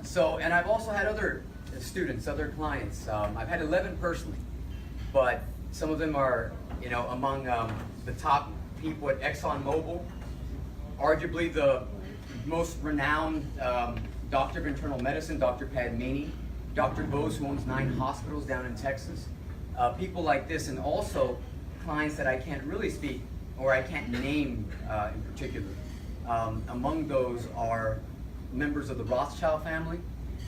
So, and I've also had other students, other clients. I've had 11 personally, but some of them are, among the top people at ExxonMobil, arguably the most renowned doctor of internal medicine, Dr. Padmini, Dr. Bose, who owns 9 hospitals down in Texas. People like this, and also clients that I can't really speak, or I can't name in particular. Among those are members of the Rothschild family,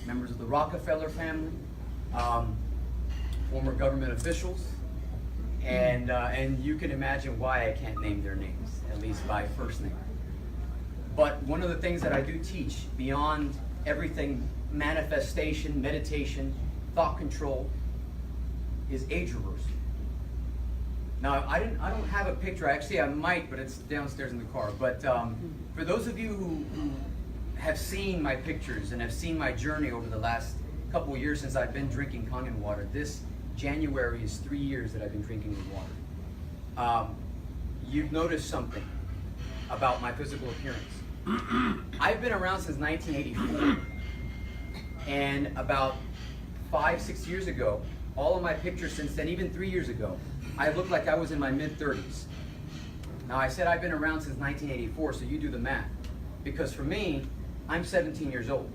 members of the Rockefeller family, former government officials, and you can imagine why I can't name their names, at least by first name. But one of the things that I do teach, beyond everything manifestation, meditation, thought control, is age reversal. Now, I don't have a picture. Actually, I might, but it's downstairs in the car. But for those of you who have seen my pictures and have seen my journey over the last couple of years since I've been drinking Kangen water, this January is 3 years that I've been drinking the water. You've noticed something about my physical appearance. I've been around since 1984, and about 5-6 years ago, all of my pictures since then, even 3 years ago, I looked like I was in my mid-30s. Now, I said I've been around since 1984, so you do the math. Because for me, I'm 17 years old.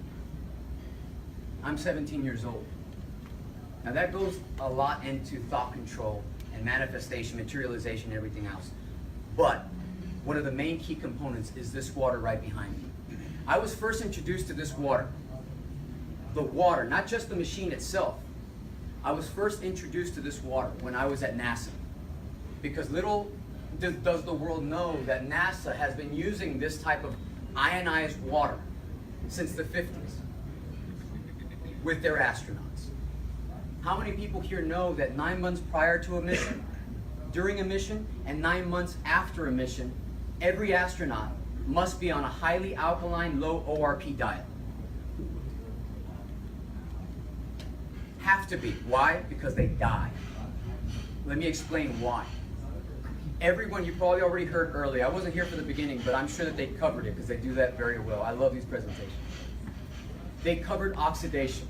I'm 17 years old. Now, that goes a lot into thought control and manifestation, materialization, and everything else. But one of the main key components is this water right behind me. I was first introduced to this water. The water, not just the machine itself. I was first introduced to this water when I was at NASA. Because little does the world know that NASA has been using this type of ionized water since the 50s with their astronauts. How many people here know that 9 months prior to a mission, during a mission, and 9 months after a mission, every astronaut must be on a highly alkaline, low ORP diet? Have to be. Why? Because they die. Let me explain why. Everyone, you probably already heard earlier, I wasn't here for the beginning, but I'm sure that they covered it because they do that very well. I love these presentations. They covered oxidation.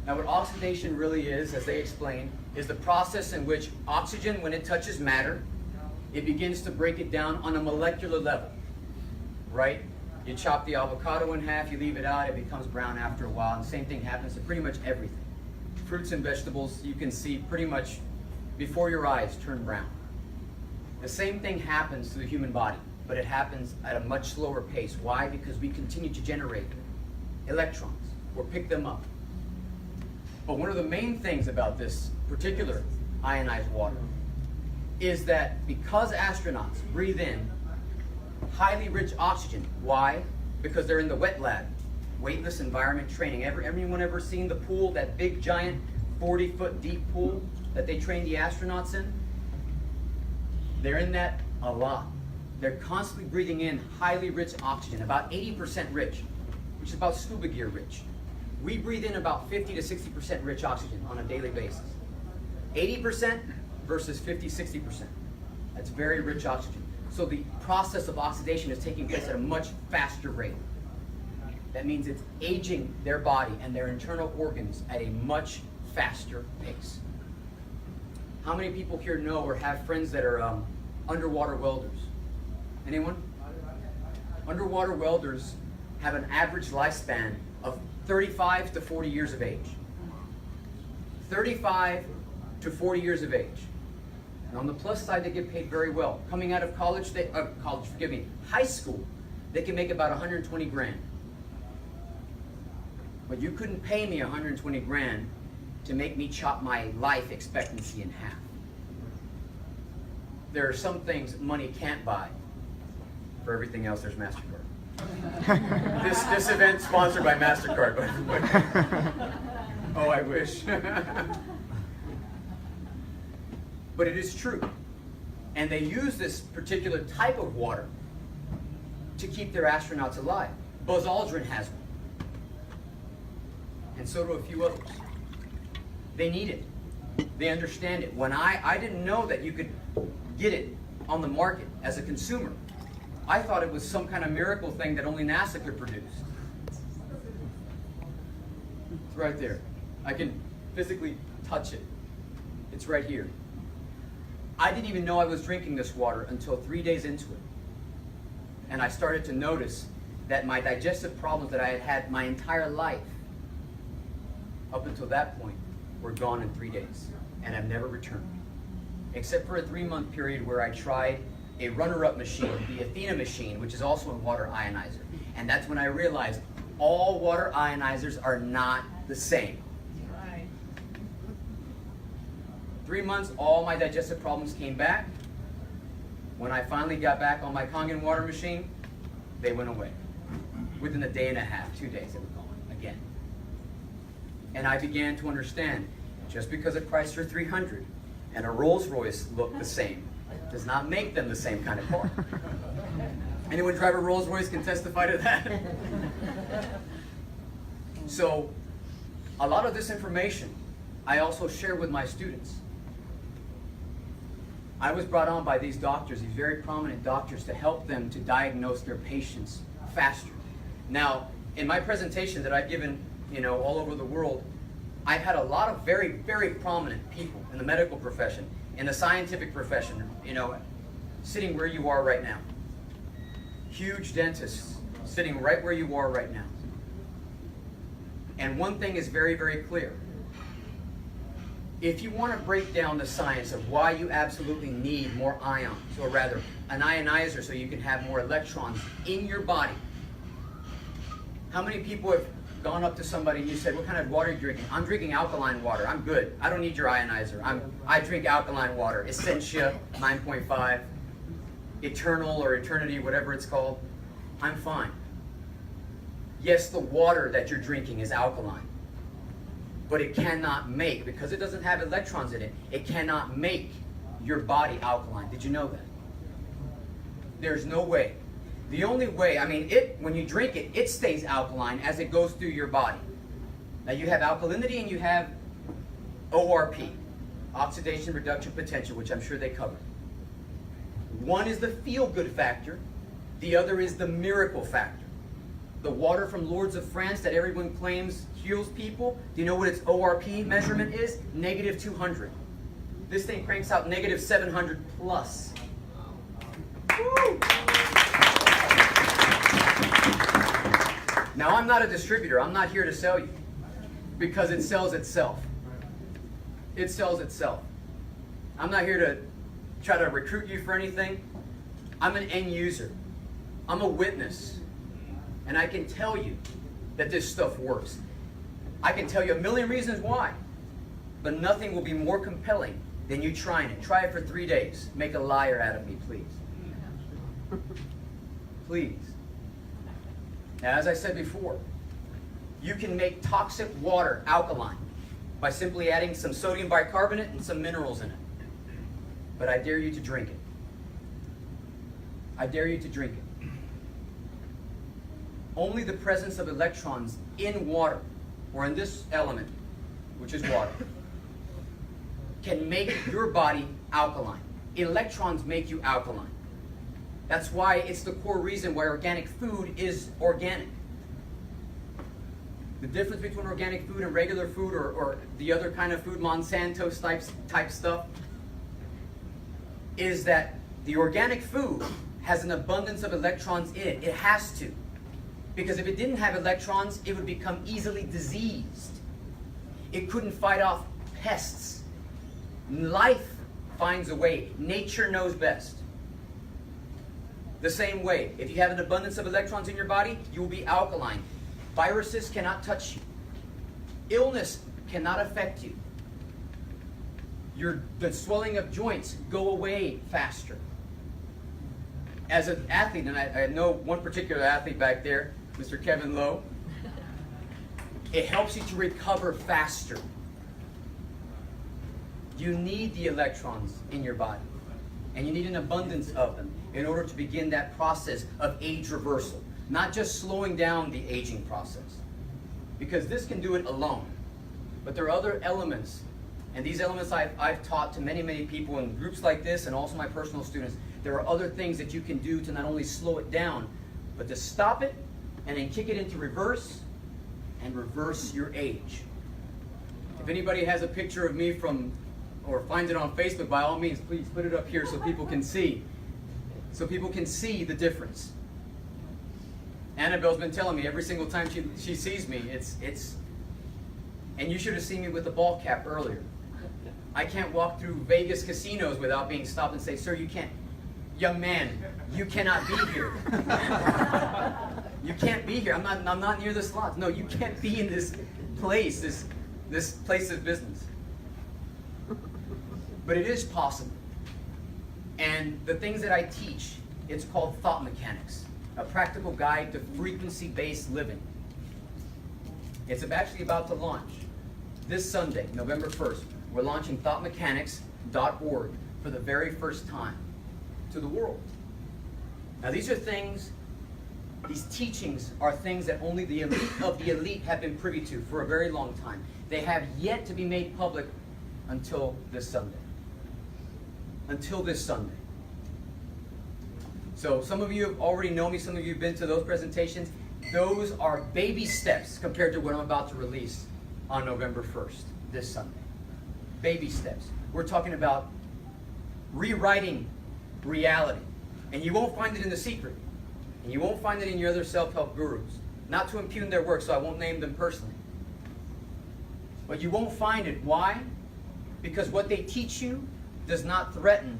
Now, what oxidation really is, as they explained, is the process in which oxygen, when it touches matter, it begins to break it down on a molecular level, right? You chop the avocado in half, you leave it out, it becomes brown after a while, and the same thing happens to pretty much everything. Fruits and vegetables, you can see pretty much before your eyes turn brown. The same thing happens to the human body, but it happens at a much slower pace. Why? Because we continue to generate electrons or pick them up. But one of the main things about this particular ionized water is that because astronauts breathe in highly rich oxygen, why? Because they're in the wet lab, weightless environment training. Anyone ever seen the pool, that big giant 40-foot deep pool that they train the astronauts in? They're in that a lot. They're constantly breathing in highly rich oxygen, about 80% rich, which is about scuba gear rich. We breathe in about 50 to 60% rich oxygen on a daily basis. 80% versus 50, 60%. That's very rich oxygen. So the process of oxidation is taking place at a much faster rate. That means it's aging their body and their internal organs at a much faster pace. How many people here know or have friends that are underwater welders? Anyone? Underwater welders have an average lifespan of 35 to 40 years of age. 35 to 40 years of age. And on the plus side, they get paid very well. Coming out of college, high school, they can make about 120 grand. But you couldn't pay me 120 grand to make me chop my life expectancy in half. There are some things money can't buy. For everything else, there's MasterCard. This event sponsored by MasterCard. But oh, I wish. But it is true. And they use this particular type of water to keep their astronauts alive. Buzz Aldrin has one. And so do a few others. They need it. They understand it. When I didn't know that you could get it on the market as a consumer. I thought it was some kind of miracle thing that only NASA could produce. It's right there. I can physically touch it. It's right here. I didn't even know I was drinking this water until 3 days into it. And I started to notice that my digestive problems that I had had my entire life, up until that point, were gone in 3 days. And have never returned. Except for a 3-month period where I tried a runner-up machine, the Athena machine, which is also a water ionizer. And that's when I realized all water ionizers are not the same. Right. 3 months, all my digestive problems came back. When I finally got back on my Kangen water machine, they went away. Within a day and a half, 2 days, they were gone again. And I began to understand, just because a Chrysler 300 and a Rolls Royce look the same, does not make them the same kind of car. Anyone drive a Rolls Royce can testify to that. So, a lot of this information I also share with my students. I was brought on by these doctors, these very prominent doctors, to help them to diagnose their patients faster. Now, in my presentation that I've given, all over the world, I've had a lot of very, very prominent people in the medical profession, in the scientific profession, sitting where you are right now. Huge dentists sitting right where you are right now. And one thing is very, very clear. If you want to break down the science of why you absolutely need more ions, or rather, an ionizer so you can have more electrons in your body. How many people have gone up to somebody and you said, what kind of water are you drinking? I'm drinking alkaline water. I'm good. I don't need your ionizer. I drink alkaline water. Essentia, 9.5. Eternal or Eternity, whatever it's called. I'm fine. Yes, the water that you're drinking is alkaline. But it cannot make, because it doesn't have electrons in it, it cannot make your body alkaline. Did you know that? There's no way. The only way, when you drink it, it stays alkaline as it goes through your body. Now you have alkalinity and you have ORP, oxidation reduction potential, which I'm sure they covered. One is the feel-good factor, the other is the miracle factor. The water from Lourdes of France that everyone claims heals people, do you know what its ORP measurement is? Negative 200. This thing cranks out negative 700 plus. Woo! Now, I'm not a distributor. I'm not here to sell you, because it sells itself. It sells itself. I'm not here to try to recruit you for anything. I'm an end user. I'm a witness. And I can tell you that this stuff works. I can tell you a million reasons why, but nothing will be more compelling than you trying it. Try it for 3 days. Make a liar out of me, please. Please. Now, as I said before, you can make toxic water alkaline by simply adding some sodium bicarbonate and some minerals in it. But I dare you to drink it. I dare you to drink it. Only the presence of electrons in water, or in this element, which is water, can make your body alkaline. Electrons make you alkaline. That's why it's the core reason why organic food is organic. The difference between organic food and regular food, or the other kind of food, Monsanto type stuff, is that the organic food has an abundance of electrons in it. It has to. Because if it didn't have electrons, it would become easily diseased. It couldn't fight off pests. Life finds a way. Nature knows best. The same way, if you have an abundance of electrons in your body, you will be alkaline. Viruses cannot touch you. Illness cannot affect you. The swelling of joints go away faster. As an athlete, and I know one particular athlete back there, Mr. Kevin Lowe, it helps you to recover faster. You need the electrons in your body, and you need an abundance of them in order to begin that process of age reversal. Not just slowing down the aging process, because this can do it alone. But there are other elements, and these elements I've taught to many, many people in groups like this, and also my personal students. There are other things that you can do to not only slow it down, but to stop it, and then kick it into reverse, and reverse your age. If anybody has a picture of me from, or finds it on Facebook, by all means, please put it up here so people can see. So people can see the difference. Annabelle's been telling me every single time she sees me, it's, and you should have seen me with the ball cap earlier. I can't walk through Vegas casinos without being stopped and say, sir, you can't, young man, you cannot be here. You can't be here. I'm not near the slots. No, you can't be in this place, this place of business. But it is possible. And the things that I teach, it's called thought mechanics, a practical guide to frequency-based living. It's actually about to launch this Sunday, November 1st. We're launching thoughtmechanics.org for the very first time to the world. Now these are things, these teachings are things that only the elite of the elite have been privy to for a very long time. They have yet to be made public until this Sunday. Until this Sunday. So some of you already know me, some of you have been to those presentations. Those are baby steps compared to what I'm about to release on November 1st, this Sunday. Baby steps. We're talking about rewriting reality. And you won't find it in The Secret. And you won't find it in your other self-help gurus. Not to impugn their work, so I won't name them personally. But you won't find it. Why? Because what they teach you does not threaten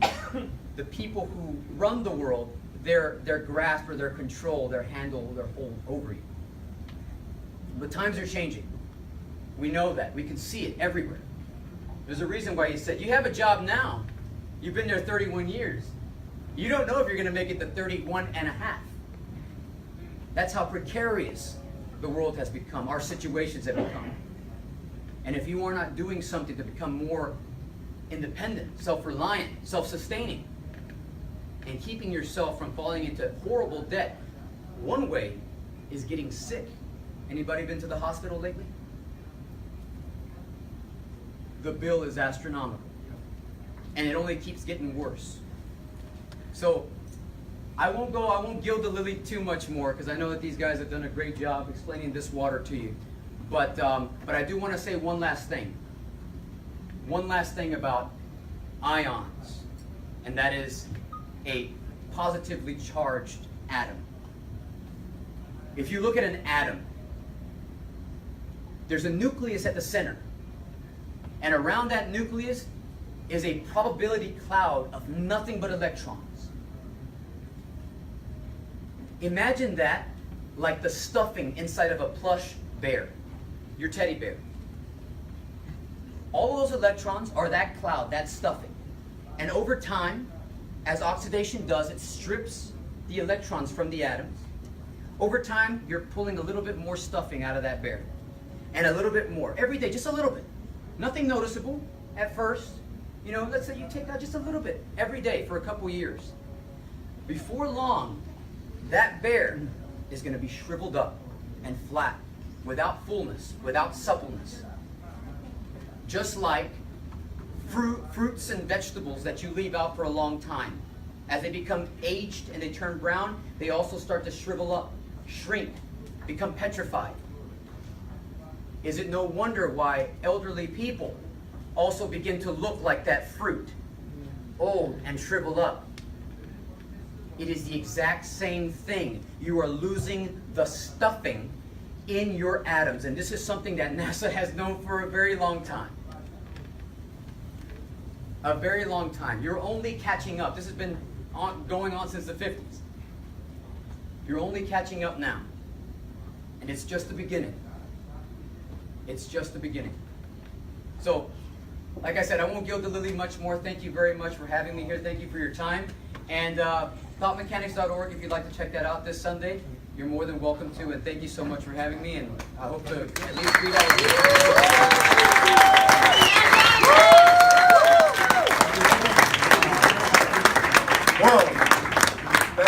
the people who run the world, their grasp or their control, their handle, their hold over you. But times are changing. We know that. We can see it everywhere. There's a reason why he said, you have a job now. You've been there 31 years. You don't know if you're going to make it to 31 and a half. That's how precarious the world has become. Our situations have become. And if you are not doing something to become more independent, self-reliant, self-sustaining, and keeping yourself from falling into horrible debt, one way is getting sick. Anybody been to the hospital lately? The bill is astronomical. And it only keeps getting worse. So I won't gild the lily too much more, because I know that these guys have done a great job explaining this water to you. But I do want to say one last thing. One last thing about ions, and that is a positively charged atom. If you look at an atom, there's a nucleus at the center. And around that nucleus is a probability cloud of nothing but electrons. Imagine that like the stuffing inside of a plush bear, your teddy bear. All of those electrons are that cloud, that stuffing. And over time, as oxidation does, it strips the electrons from the atoms. Over time, you're pulling a little bit more stuffing out of that bear. And a little bit more. Every day, just a little bit. Nothing noticeable at first. You know, let's say you take out just a little bit every day for a couple years. Before long, that bear is going to be shriveled up and flat, without fullness, without suppleness. Just like fruits and vegetables that you leave out for a long time. As they become aged and they turn brown, they also start to shrivel up, shrink, become petrified. Is it no wonder why elderly people also begin to look like that fruit, old and shriveled up? It is the exact same thing. You are losing the stuffing in your atoms. And this is something that NASA has known for a very long time. A very long time. You're only catching up. This has been going on since the 50s. You're only catching up now. And it's just the beginning. It's just the beginning. So, like I said, I won't gild the lily much more. Thank you very much for having me here. Thank you for your time. And thoughtmechanics.org, if you'd like to check that out this Sunday, you're more than welcome to. And thank you so much for having me. And I hope to at least read out.